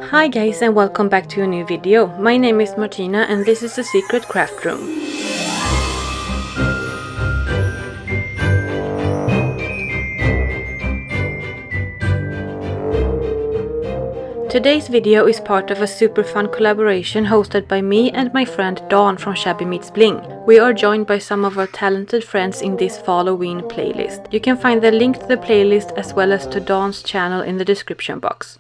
Hi guys and welcome back to a new video. My name is Martina and this is the Secret Craft Room. Today's video is part of a super fun collaboration hosted by me and my friend Dawn from Shabby Meets Bling. We are joined by some of our talented friends in this Fall-O-Ween playlist. You can find the link to the playlist as well as to Dawn's channel in the description box.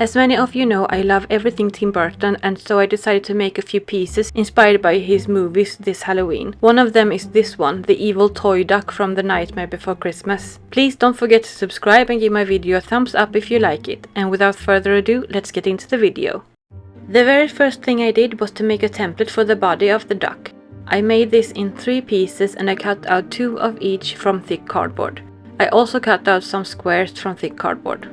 As many of you know, I love everything Tim Burton, and so I decided to make a few pieces inspired by his movies this Halloween. One of them is this one, the evil toy duck from The Nightmare Before Christmas. Please don't forget to subscribe and give my video a thumbs up if you like it. And without further ado, let's get into the video. The very first thing I did was to make a template for the body of the duck. I made this in 3 pieces and I cut out 2 of each from thick cardboard. I also cut out some squares from thick cardboard.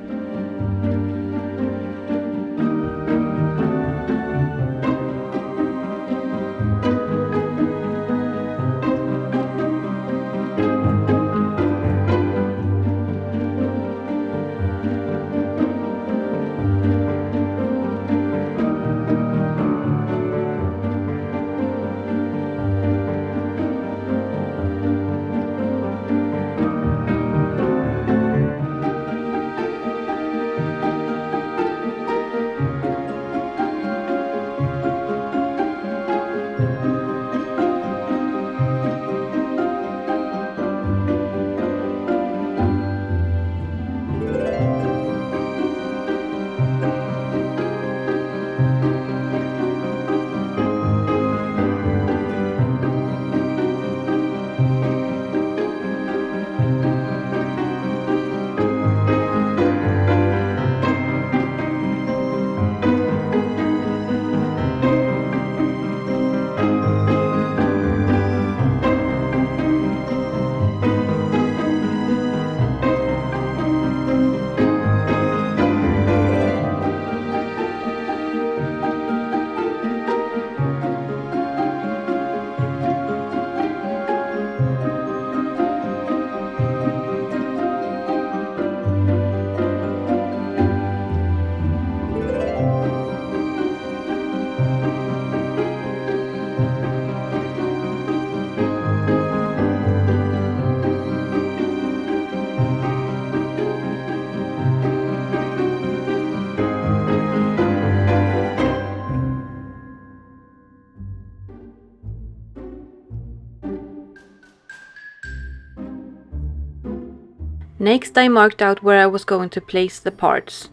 Next, I marked out where I was going to place the parts.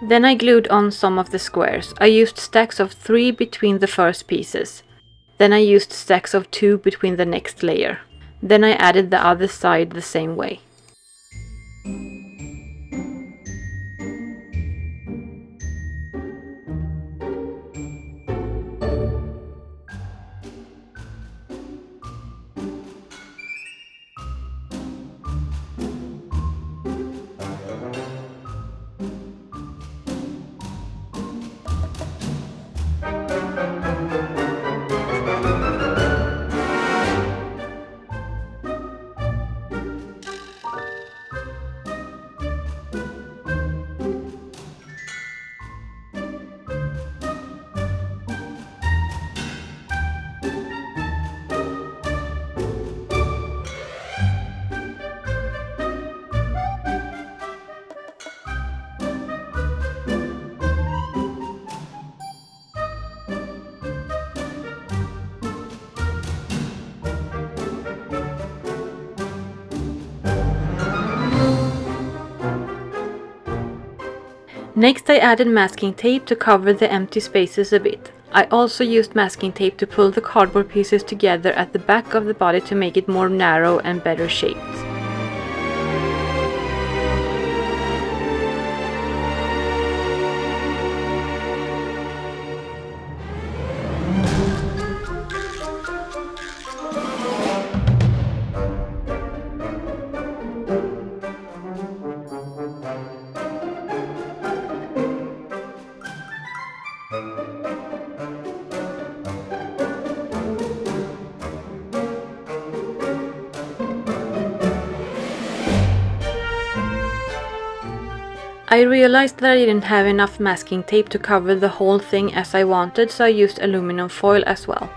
Then I glued on some of the squares. I used stacks of 3 between the first pieces. Then I used stacks of 2 between the next layer. Then I added the other side the same way. Next, I added masking tape to cover the empty spaces a bit. I also used masking tape to pull the cardboard pieces together at the back of the body to make it more narrow and better shaped. I realized that I didn't have enough masking tape to cover the whole thing as I wanted, so I used aluminum foil as well.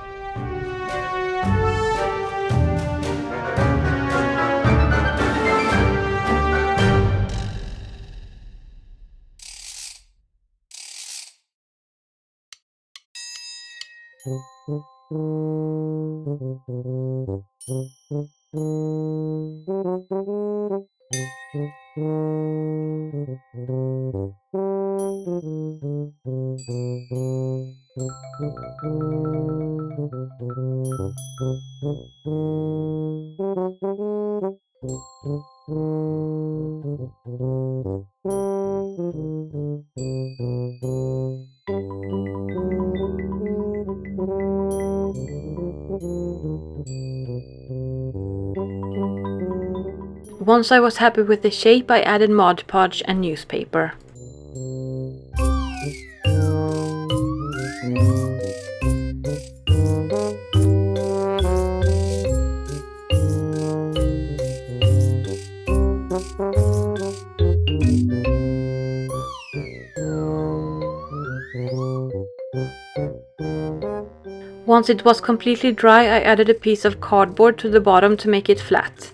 Once I was happy with the shape, I added Mod Podge and newspaper. Once it was completely dry, I added a piece of cardboard to the bottom to make it flat.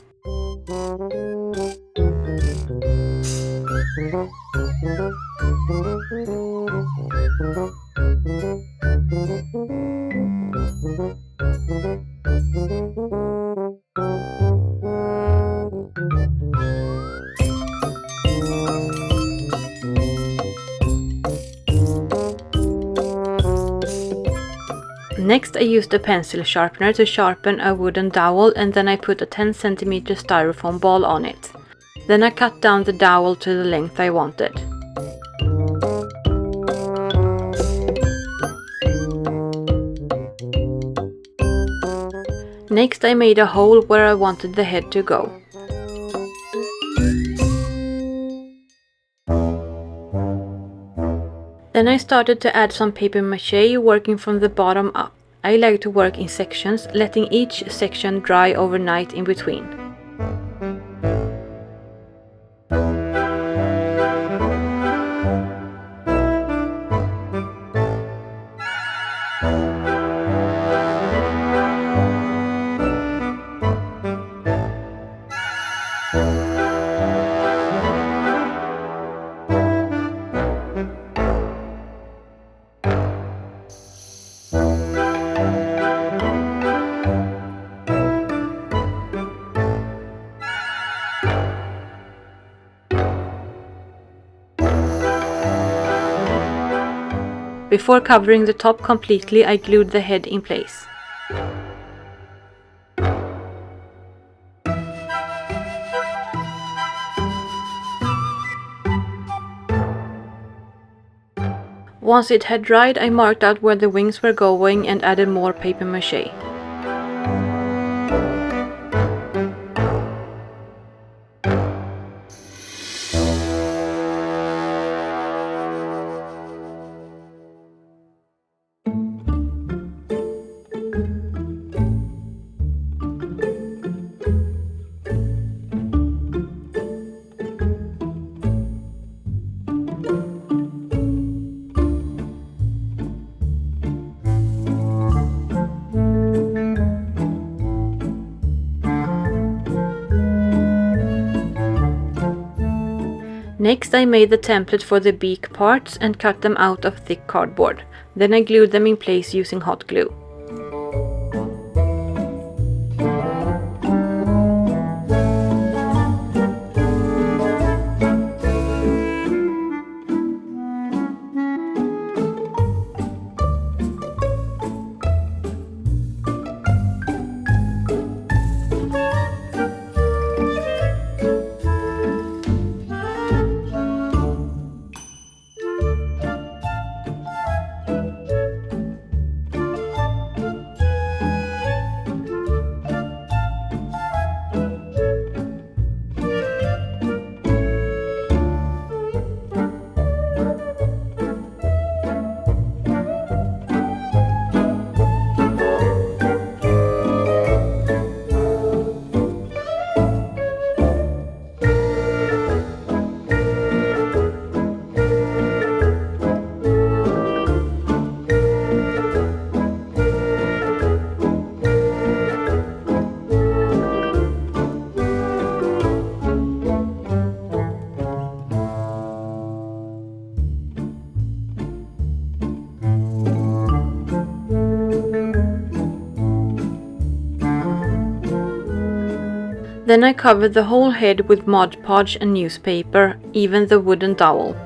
Next I used a pencil sharpener to sharpen a wooden dowel, and then I put a 10 cm styrofoam ball on it. Then I cut down the dowel to the length I wanted. Next I made a hole where I wanted the head to go. Then I started to add some paper mache, working from the bottom up. I like to work in sections, letting each section dry overnight in between. Before covering the top completely, I glued the head in place. Once it had dried, I marked out where the wings were going and added more paper mache. Next I made the template for the beak parts and cut them out of thick cardboard. Then I glued them in place using hot glue. Then I covered the whole head with Mod Podge and newspaper, even the wooden dowel.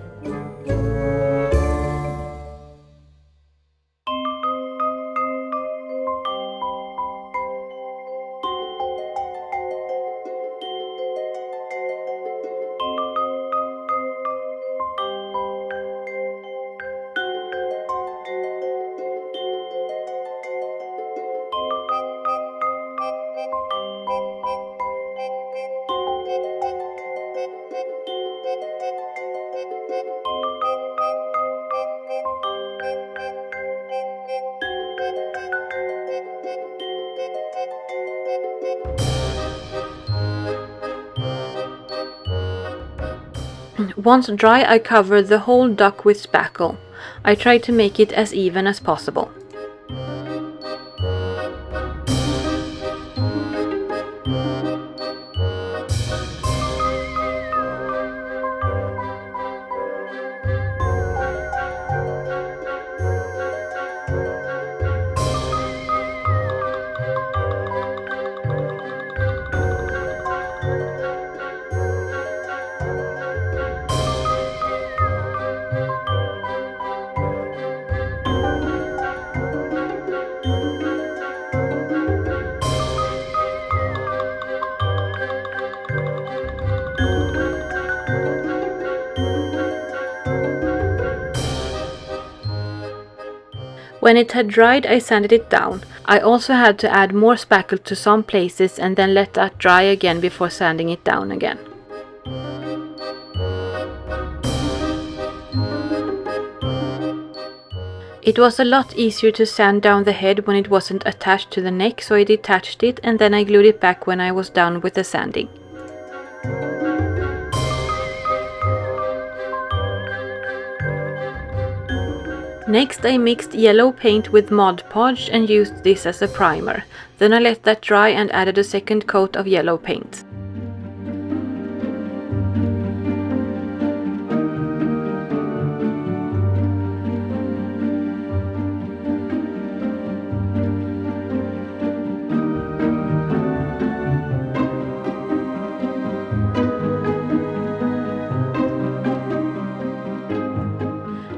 Once dry, I covered the whole duck with spackle. I tried to make it as even as possible. When it had dried, I sanded it down. I also had to add more spackle to some places and then let that dry again before sanding it down again. It was a lot easier to sand down the head when it wasn't attached to the neck, so I detached it and then I glued it back when I was done with the sanding. Next I mixed yellow paint with Mod Podge and used this as a primer. Then I let that dry and added a second coat of yellow paint.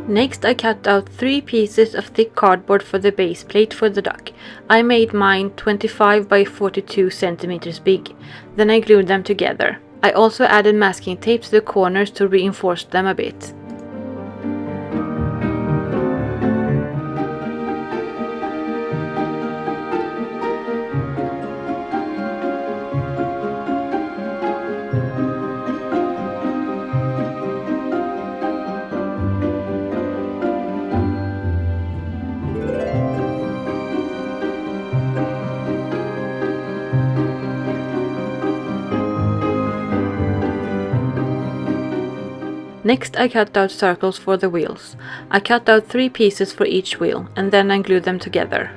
Next I cut out 3 pieces of thick cardboard for the base plate for the duck. I made mine 25 by 42 centimeters big. Then I glued them together. I also added masking tape to the corners to reinforce them a bit. Next I cut out circles for the wheels. I cut out 3 pieces for each wheel and then I glued them together.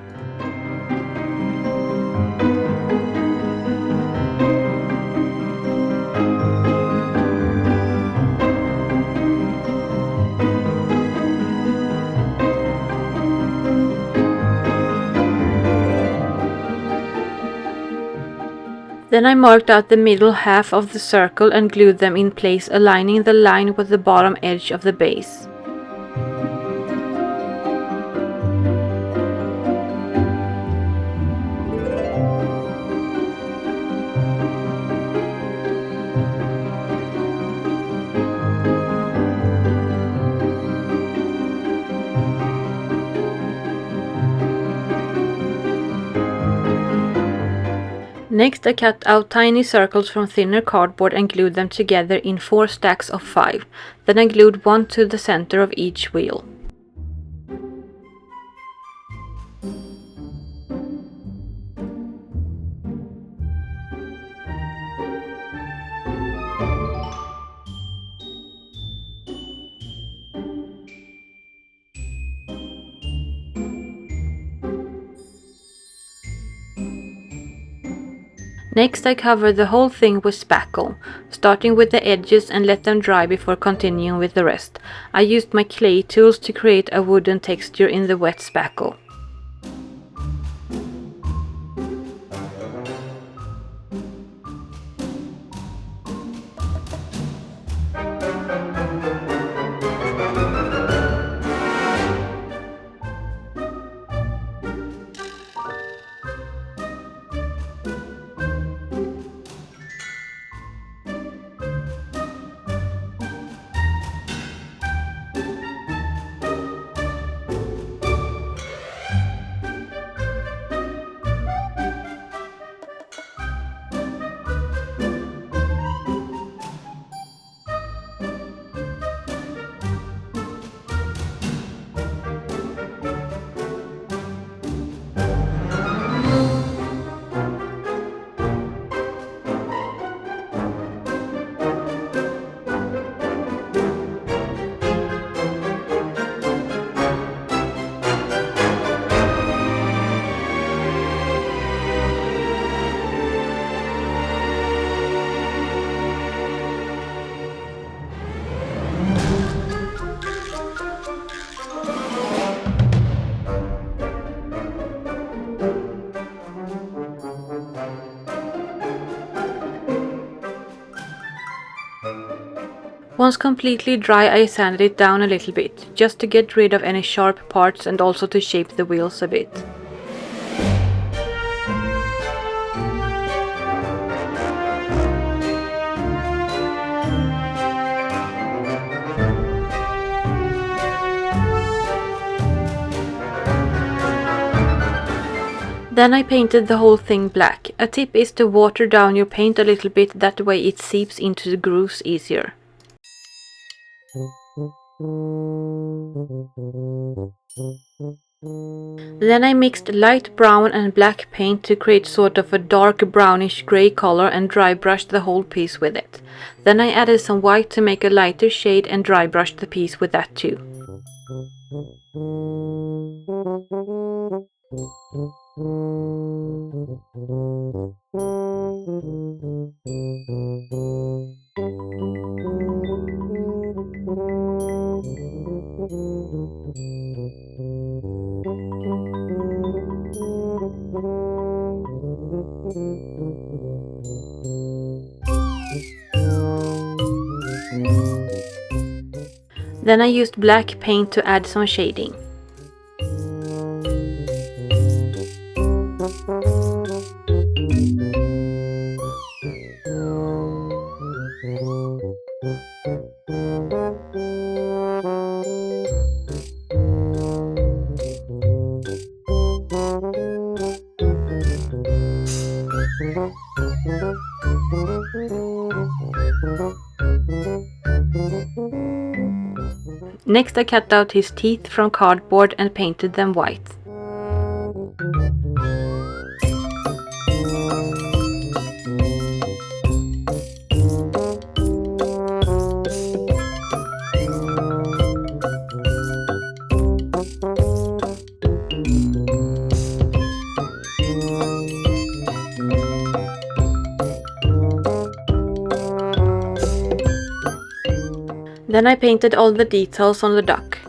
Then I marked out the middle half of the circle and glued them in place, aligning the line with the bottom edge of the base. Next I cut out tiny circles from thinner cardboard and glued them together in 4 stacks of 5. Then I glued one to the center of each wheel. Next I covered the whole thing with spackle, starting with the edges and let them dry before continuing with the rest. I used my clay tools to create a wooden texture in the wet spackle. Once completely dry, I sanded it down a little bit, just to get rid of any sharp parts and also to shape the wheels a bit. Then I painted the whole thing black. A tip is to water down your paint a little bit, that way it seeps into the grooves easier. Then I mixed light brown and black paint to create sort of a dark brownish grey color and dry brushed the whole piece with it. Then I added some white to make a lighter shade and dry brushed the piece with that too. Then I used black paint to add some shading. Next I cut out his teeth from cardboard and painted them white. Then I painted all the details on the duck.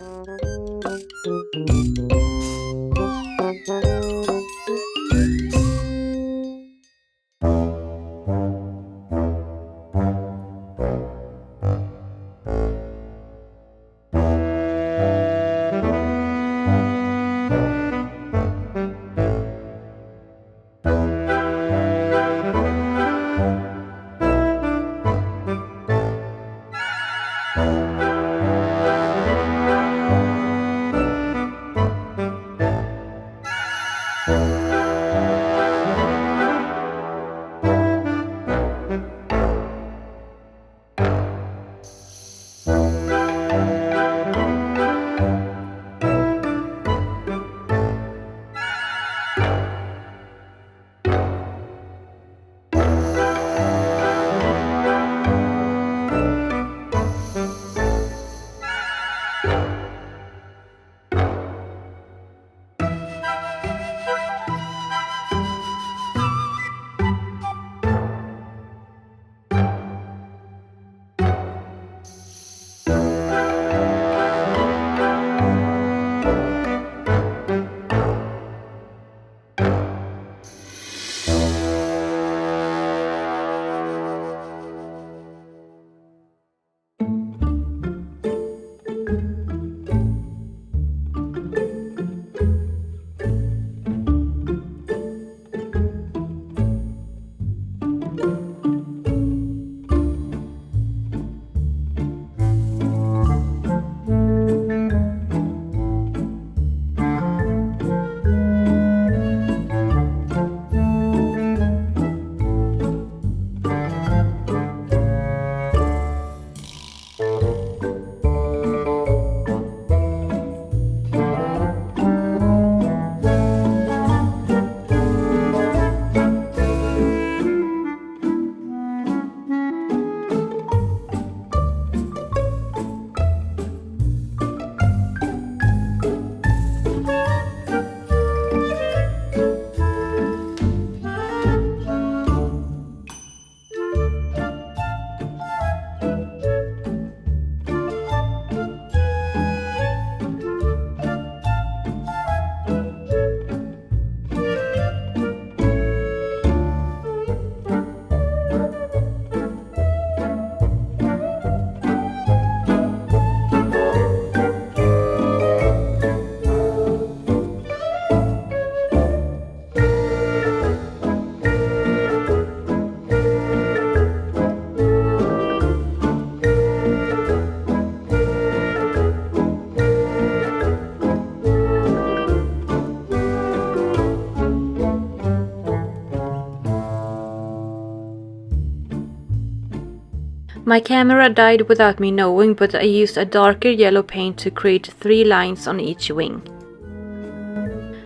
My camera died without me knowing, but I used a darker yellow paint to create 3 lines on each wing.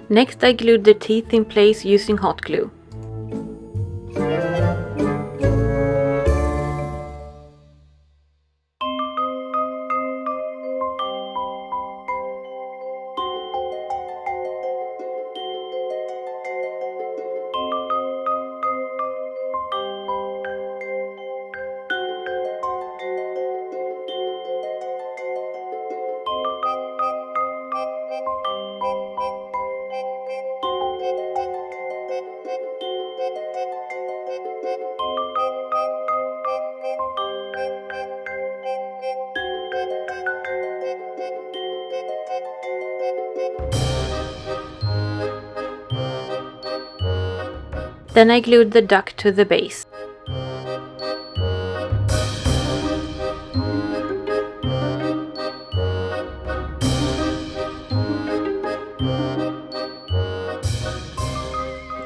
Next I glued the teeth in place using hot glue. Then I glued the duck to the base.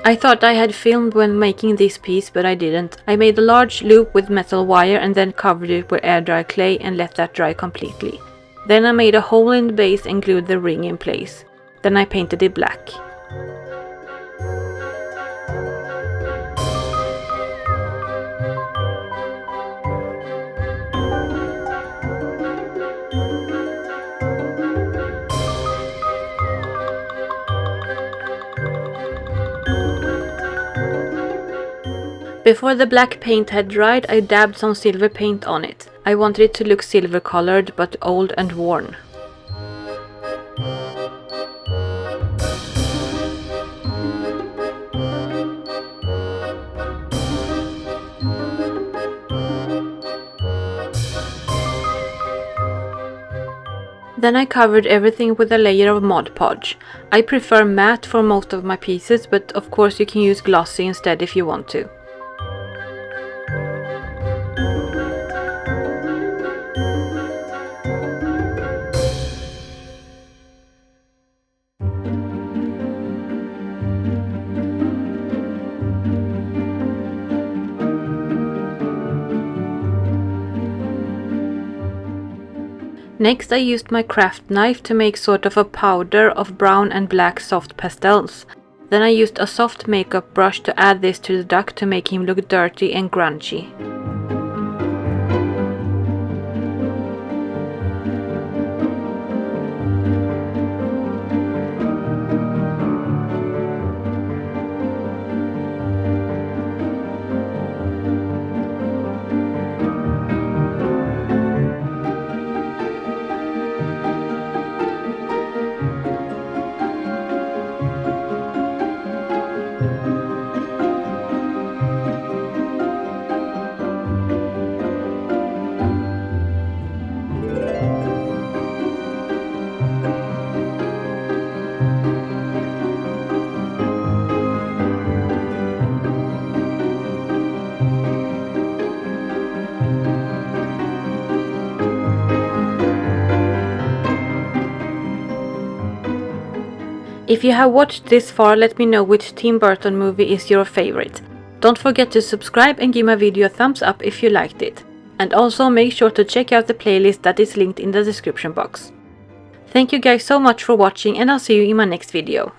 I thought I had filmed when making this piece, but I didn't. I made a large loop with metal wire and then covered it with air dry clay and let that dry completely. Then I made a hole in the base and glued the ring in place. Then I painted it black. Before the black paint had dried, I dabbed some silver paint on it. I wanted it to look silver colored, but old and worn. Then I covered everything with a layer of Mod Podge. I prefer matte for most of my pieces, but of course you can use glossy instead if you want to. Next I used my craft knife to make sort of a powder of brown and black soft pastels. Then I used a soft makeup brush to add this to the duck to make him look dirty and grungy. If you have watched this far, let me know which Tim Burton movie is your favorite. Don't forget to subscribe and give my video a thumbs up if you liked it. And also make sure to check out the playlist that is linked in the description box. Thank you guys so much for watching, and I'll see you in my next video.